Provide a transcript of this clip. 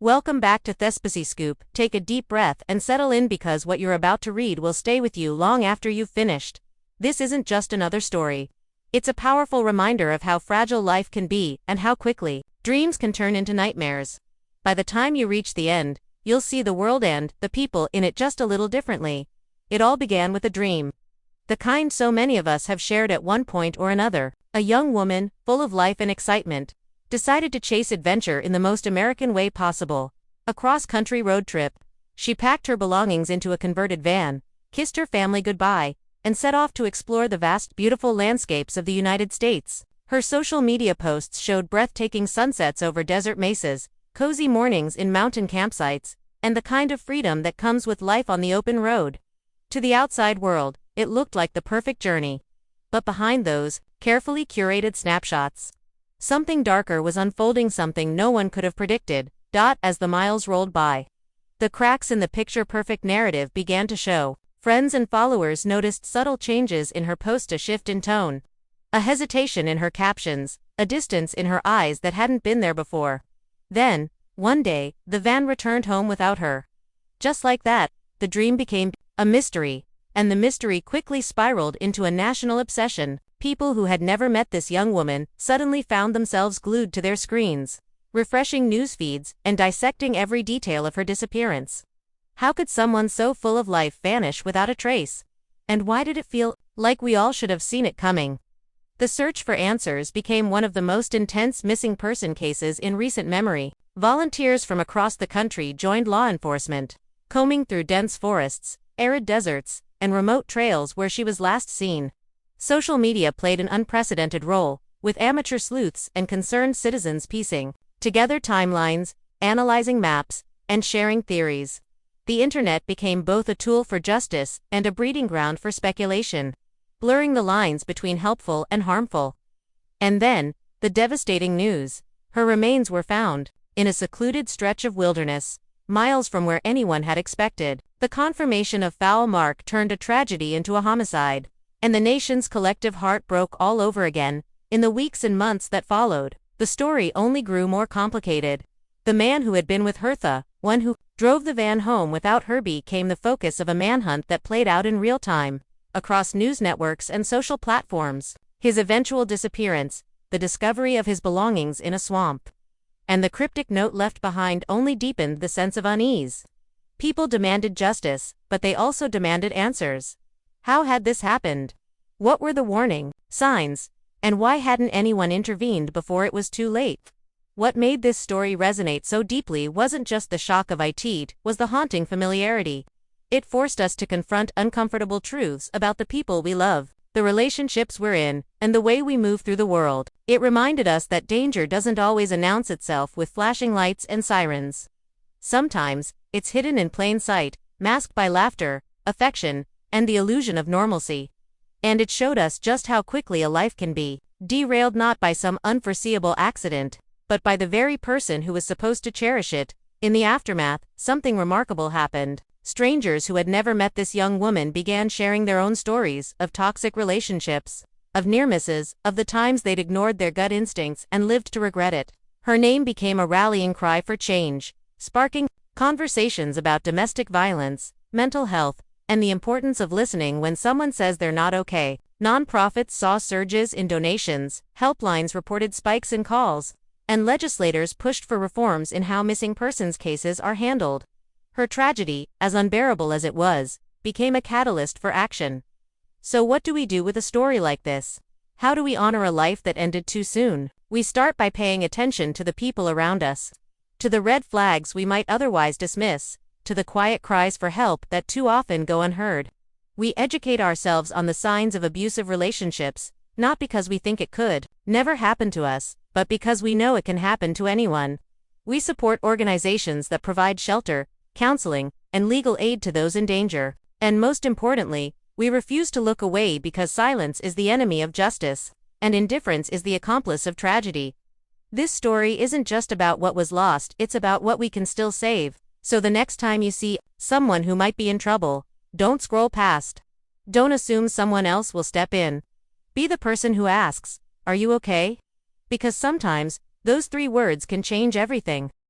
Welcome back to Thespasy Scoop. Take a deep breath and settle in because what you're about to read will stay with you long after you've finished. This isn't just another story. It's a powerful reminder of how fragile life can be and how quickly dreams can turn into nightmares. By the time you reach the end, you'll see the world and the people in it just a little differently. It all began with a dream. The kind so many of us have shared at one point or another. A young woman, full of life and excitement, decided to chase adventure in the most American way possible. A cross-country road trip. She packed her belongings into a converted van, kissed her family goodbye, and set off to explore the vast, beautiful landscapes of the United States. Her social media posts showed breathtaking sunsets over desert mesas, cozy mornings in mountain campsites, and the kind of freedom that comes with life on the open road. To the outside world, it looked like the perfect journey. But behind those carefully curated snapshots, something darker was unfolding, something no one could have predicted. As the miles rolled by, the cracks in the picture-perfect narrative began to show. Friends and followers noticed subtle changes in her posts, a shift in tone, a hesitation in her captions, a distance in her eyes that hadn't been there before. Then, one day, the van returned home without her. Just like that, the dream became a mystery, and the mystery quickly spiraled into a national obsession. People who had never met this young woman suddenly found themselves glued to their screens, refreshing news feeds and dissecting every detail of her disappearance. How could someone so full of life vanish without a trace? And why did it feel like we all should have seen it coming? The search for answers became one of the most intense missing person cases in recent memory. Volunteers from across the country joined law enforcement, combing through dense forests, arid deserts, and remote trails where she was last seen. Social media played an unprecedented role, with amateur sleuths and concerned citizens piecing together timelines, analyzing maps, and sharing theories. The internet became both a tool for justice and a breeding ground for speculation, blurring the lines between helpful and harmful. And then, the devastating news. Her remains were found in a secluded stretch of wilderness, miles from where anyone had expected. The confirmation of foul mark turned a tragedy into a homicide, and the nation's collective heart broke all over again. In the weeks and months that followed, the story only grew more complicated. The man who had been with her, the one who drove the van home without her, became the focus of a manhunt that played out in real time, across news networks and social platforms. His eventual disappearance, the discovery of his belongings in a swamp, and the cryptic note left behind only deepened the sense of unease. People demanded justice, but they also demanded answers. How had this happened? What were the warning signs? And why hadn't anyone intervened before it was too late? What made this story resonate so deeply wasn't just the shock of it was the haunting familiarity. It forced us to confront uncomfortable truths about the people we love, the relationships we're in, and the way we move through the world. It reminded us that danger doesn't always announce itself with flashing lights and sirens. Sometimes, it's hidden in plain sight, masked by laughter, affection, and the illusion of normalcy. And it showed us just how quickly a life can be derailed, not by some unforeseeable accident, but by the very person who was supposed to cherish it. In the aftermath, something remarkable happened. Strangers who had never met this young woman began sharing their own stories of toxic relationships, of near misses, of the times they'd ignored their gut instincts and lived to regret it. Her name became a rallying cry for change, sparking conversations about domestic violence, mental health, and the importance of listening when someone says they're not okay. Nonprofits saw surges in donations, helplines reported spikes in calls, and legislators pushed for reforms in how missing persons cases are handled. Her tragedy, as unbearable as it was, became a catalyst for action. So what do we do with a story like this? How do we honor a life that ended too soon? We start by paying attention to the people around us, to the red flags we might otherwise dismiss, to the quiet cries for help that too often go unheard. We educate ourselves on the signs of abusive relationships, not because we think it could never happen to us, but because we know it can happen to anyone. We support organizations that provide shelter, counseling, and legal aid to those in danger. And most importantly, we refuse to look away because silence is the enemy of justice, and indifference is the accomplice of tragedy. This story isn't just about what was lost, it's about what we can still save. So the next time you see someone who might be in trouble, don't scroll past. Don't assume someone else will step in. Be the person who asks, "Are you okay?" Because sometimes, those 3 words can change everything.